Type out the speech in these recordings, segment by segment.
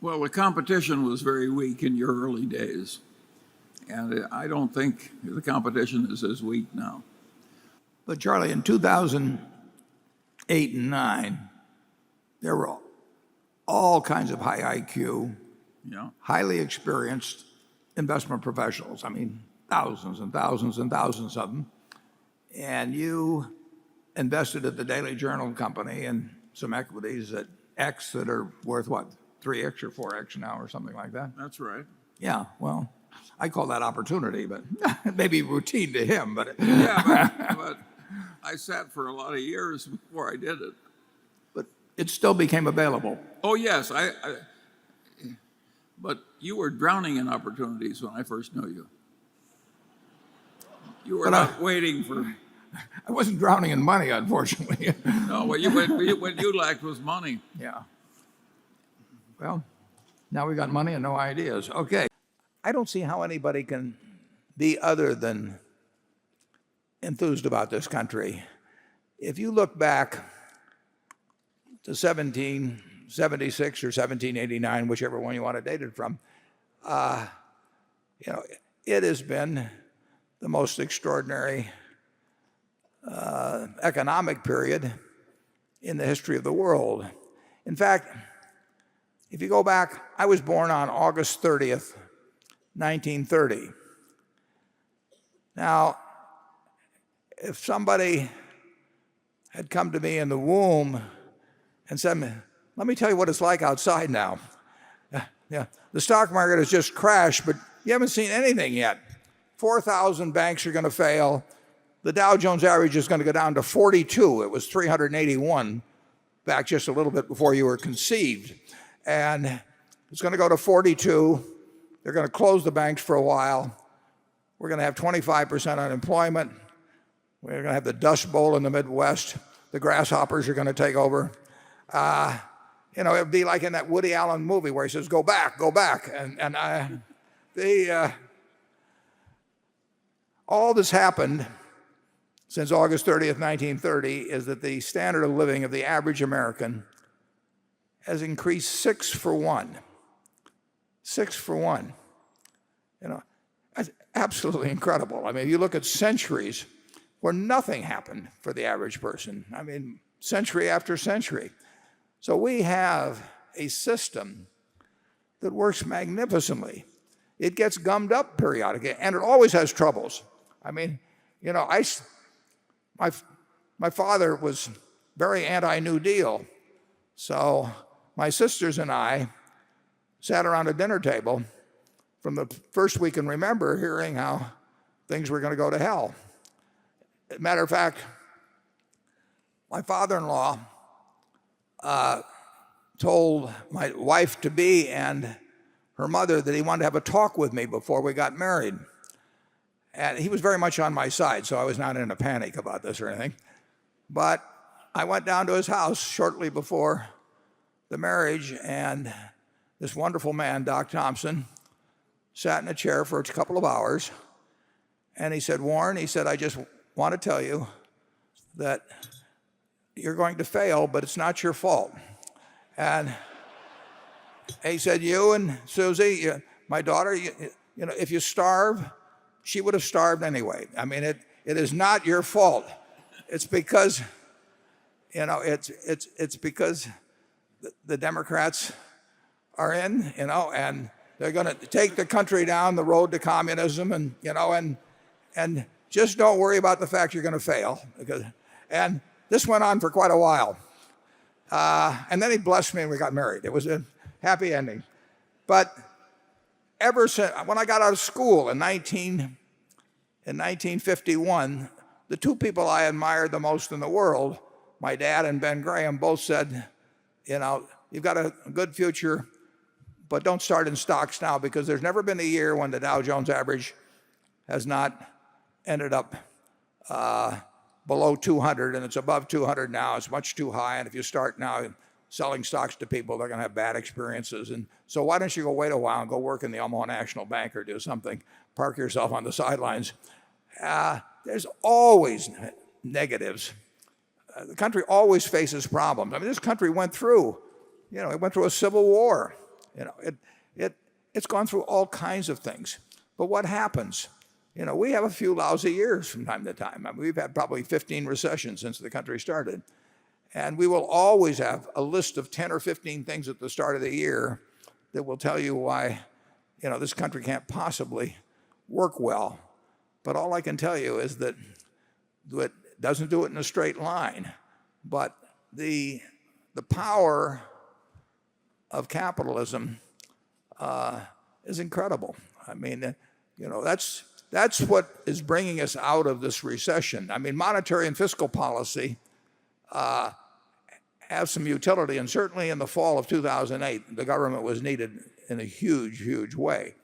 Well, the competition was very weak in your early days, and I don't think the competition is as weak now. But Charlie, in 2008 and 9, there were all kinds of high IQ, Yeah. highly experienced investment professionals. I mean, thousands and thousands and thousands of them. And you invested at the Daily Journal company in some equities at X that are worth what, 3X or 4X now or something like that? That's right. Yeah, well, I call that opportunity, but maybe routine to him. But Yeah, but I sat for a lot of years before I did it. but it still became available. Oh, yes, but you were drowning in opportunities when I first knew you. You were But not waiting for. I wasn't drowning in money, unfortunately. No, what you lacked was money. Yeah. Well, now we got money and no ideas. Okay. I don't see how anybody can be other than enthused about this country. If you look back to 1776 or 1789, whichever one you want to date it from, it has been the most extraordinary economic period in the history of the world. In fact, if you go back, I was born on August 30th, 1930. Now, if somebody had come to me in the womb and said, let me tell you what it's like outside now. Yeah, the stock market has just crashed, but you haven't seen anything yet. 4,000 banks are going to fail. The Dow Jones average is going to go down to 42. It was 381 back just a little bit before you were conceived. And it's going to go to 42. They're going to close the banks for a while. We're going to have 25% unemployment. We're going to have the Dust Bowl in the Midwest. The grasshoppers are going to take over. It would be like in that Woody Allen movie where he says, go back, go back. All that's happened since August 30th, 1930 is that the standard of living of the average American has increased 6 for 1. 6 for 1. That's absolutely incredible. I mean, you look at centuries where nothing happened for the average person. I mean, century after century. So we have a system that works magnificently. It gets gummed up periodically, and it always has troubles. I mean, my father was very anti-New Deal. So my sisters and I sat around a dinner table from the first we can remember hearing how things were going to go to hell. Matter of fact, my father-in-law told my wife-to-be and her mother that he wanted to have a talk with me before we got married. And he was very much on my side, so I was not in a panic about this or anything. But I went down to his house shortly before the marriage, and this wonderful man, Doc Thompson, sat in a chair for a couple of hours. And he said, Warren, he said, I just want to tell you that you're going to fail, but it's not your fault. And he said, you and Susie, my daughter, if you starve, she would have starved anyway. I mean, it is not your fault. It's because, it's because the Democrats are in, and they're going to take the country down the road to communism, and just don't worry about the fact you're going to fail. And this went on for quite a while. And then he blessed me and we got married. It was a happy ending. But ever since, when I got out of school in 1951, the two people I admired the most in the world, my dad and Ben Graham, both said, you've got a good future, but don't start in stocks now, because there's never been a year when the Dow Jones average has not ended up below 200, and it's above 200 now. It's much too high, and if you start now selling stocks to people, they're going to have bad experiences. And so why don't you go wait a while and go work in the Omaha National Bank or do something, park yourself on the sidelines. There's always negatives. The country always faces problems. I mean, this country went through a civil war. It's gone through all kinds of things. But what happens? We have a few lousy years from time to time. I mean, we've had probably 15 recessions since the country started. And we will always have a list of 10 or 15 things at the start of the year that will tell you why, this country can't possibly work well. But all I can tell you is that it doesn't do it in a straight line. But the power of capitalism is incredible. I mean, that's what is bringing us out of this recession. I mean, monetary and fiscal policy have some utility, and certainly in the fall of 2008, the government was needed in a huge, huge way.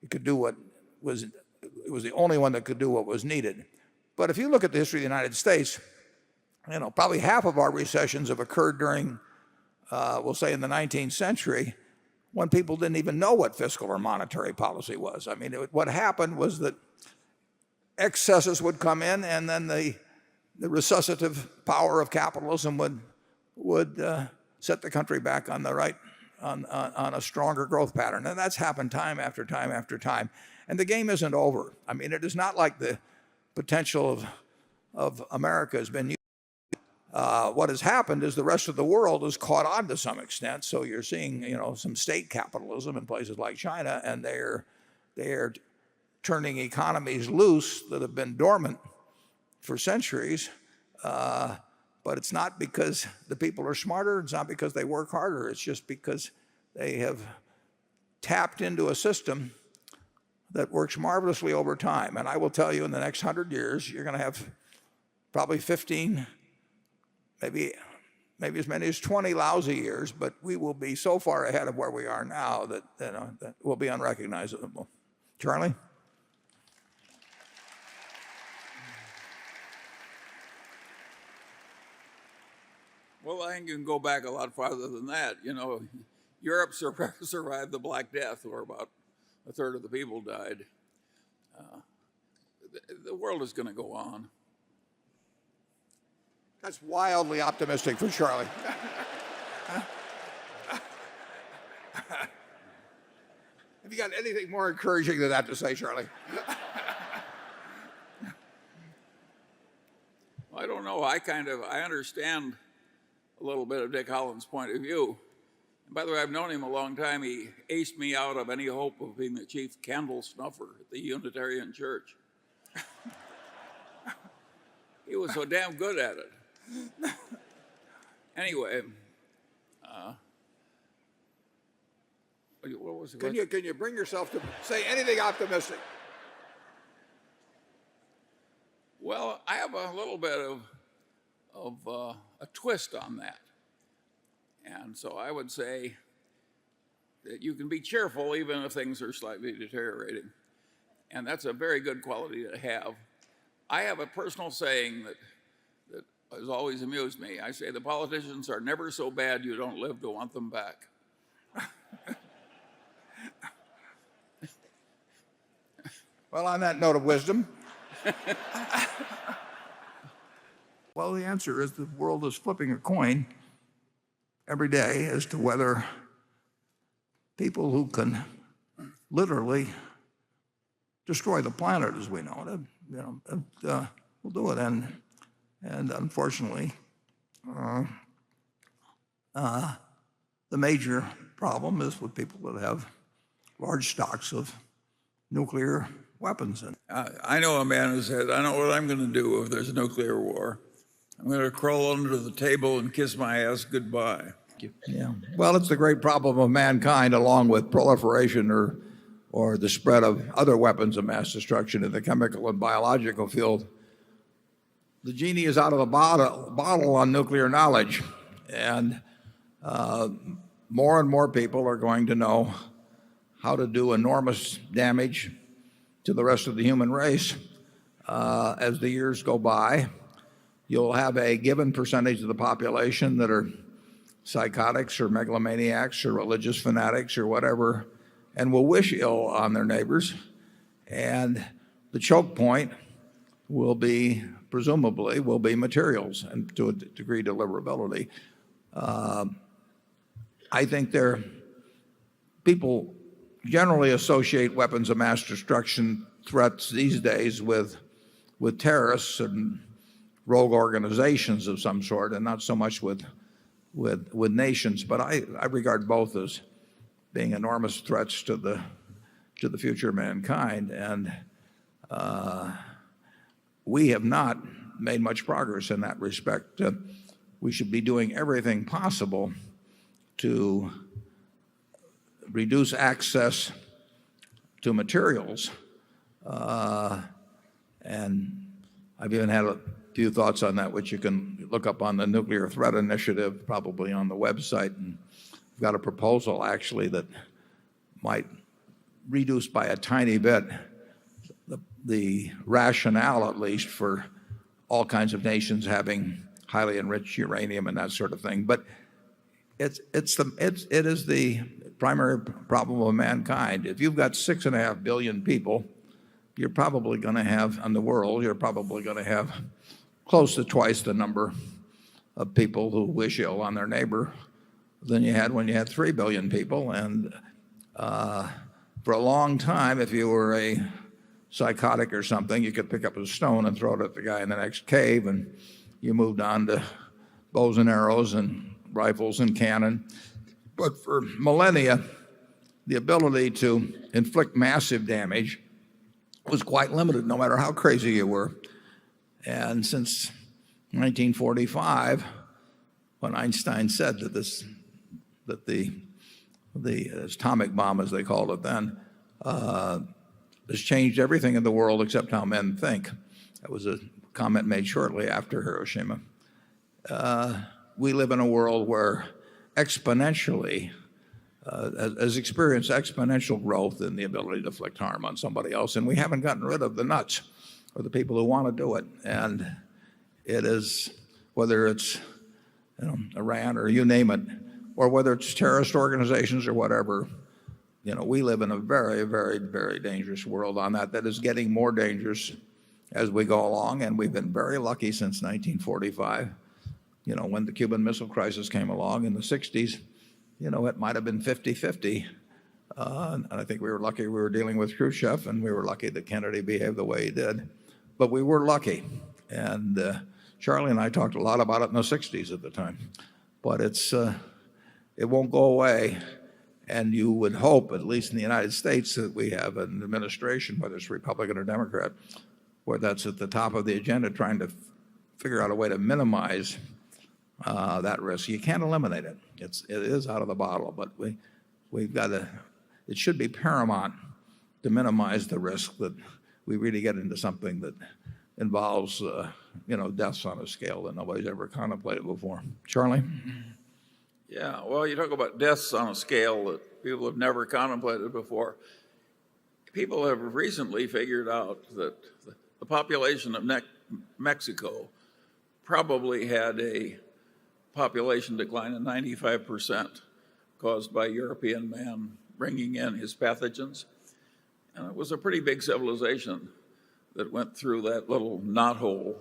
It could do it was the only one that could do what was needed. But if you look at the history of the United States, probably half of our recessions have occurred during, we'll say, in the 19th century, when people didn't even know what fiscal or monetary policy was. I mean, what happened was that excesses would come in, and then the resuscitative power of capitalism would set the country back on the right, on a stronger growth pattern. And that's happened time after time after time. And the game isn't over. I mean, it is not like the potential of America has been used. What has happened is the rest of the world has caught on to some extent. So you're seeing, some state capitalism in places like China, and they're turning economies loose that have been dormant for centuries. But it's not because the people are smarter. It's not because they work harder. It's just because they have tapped into a system that works marvelously over time. And I will tell you, in the next 100 years, you're going to have probably 15, maybe as many as 20 lousy years, but we will be so far ahead of where we are now that will be unrecognizable. Charlie? Well, I think you can go back a lot farther than that. Europe survived the Black Death, where about a third of the people died. The world is going to go on. That's wildly optimistic for Charlie. Have you got anything more encouraging than that to say, Charlie? I don't know. I understand a little bit of Dick Holland's point of view. And by the way, I've known him a long time. He aced me out of any hope of being the chief candle snuffer at the Unitarian Church. He was so damn good at it. Anyway, what was it? Can you bring yourself to say anything optimistic? Well, I have a little bit of a twist on that. And so I would say that you can be cheerful even if things are slightly deteriorating. And that's a very good quality to have. I have a personal saying that has always amused me. I say the politicians are never so bad you don't live to want them back. Well, on that note of wisdom, well, the answer is the world is flipping a coin every day as to whether people who can literally destroy the planet as we know it, will do it. And unfortunately, the major problem is with people that have large stocks of nuclear weapons. I know a man who said, I know what I'm going to do if there's a nuclear war. I'm going to crawl under the table and kiss my ass goodbye. Yeah. Well, it's the great problem of mankind, along with proliferation or the spread of other weapons of mass destruction in the chemical and biological field. The genie is out of the bottle on nuclear knowledge, and more and more people are going to know how to do enormous damage to the rest of the human race as the years go by. You'll have a given percentage of the population that are psychotics or megalomaniacs or religious fanatics or whatever, and will wish ill on their neighbors. And the choke point will be, presumably, materials and to a degree deliverability. I think they're people generally associate weapons of mass destruction threats these days with terrorists and rogue organizations of some sort, and not so much with nations. But I regard both as being enormous threats to the future of mankind, and we have not made much progress in that respect. We should be doing everything possible to reduce access to materials, and I've even had a few thoughts on that, which you can look up on the Nuclear Threat Initiative, probably on the website. And I've got a proposal actually that might reduce by a tiny bit the rationale, at least, for all kinds of nations having highly enriched uranium and that sort of thing. But it is the primary problem of mankind. If you've got 6.5 billion people, you're probably going to have, in the world, you're probably going to have close to twice the number of people who wish ill on their neighbor than you had when you had 3 billion people. And for a long time, if you were a psychotic or something, you could pick up a stone and throw it at the guy in the next cave, and you moved on to bows and arrows and rifles and cannon. But for millennia, the ability to inflict massive damage was quite limited, no matter how crazy you were. And since 1945, when Einstein said that the atomic bomb, as they called it then, has changed everything in the world except how men think. That was a comment made shortly after Hiroshima. We live in a world where exponentially has experienced exponential growth in the ability to inflict harm on somebody else, and we haven't gotten rid of the nuts or the people who want to do it. And it is, whether it's Iran or you name it, or whether it's terrorist organizations or whatever, we live in a very, very, very dangerous world on that is getting more dangerous as we go along. And we've been very lucky since 1945. When the Cuban Missile Crisis came along in the 60s, it might have been 50-50. And I think we were lucky we were dealing with Khrushchev, and we were lucky that Kennedy behaved the way he did. But we were lucky. And Charlie and I talked a lot about it in the 60s at the time. But it won't go away. And you would hope, at least in the United States, that we have an administration, whether it's Republican or Democrat, where that's at the top of the agenda, trying to figure out a way to minimize that risk. You can't eliminate it. It is out of the bottle, but we've got to. It should be paramount to minimize the risk that we really get into something that involves deaths on a scale that nobody's ever contemplated before. Charlie? Yeah, well, you talk about deaths on a scale that people have never contemplated before. People have recently figured out that the population of Mexico probably had a population decline of 95% caused by European man bringing in his pathogens. And it was a pretty big civilization that went through that little knothole.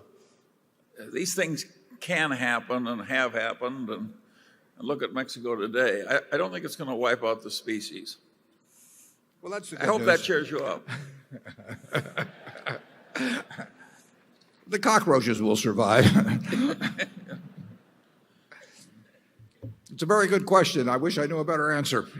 These things can happen and have happened, and look at Mexico today. I don't think it's going to wipe out the species. Well, that's the good I hope news. that cheers you up. The cockroaches will survive. It's a very good question. I wish I knew a better answer.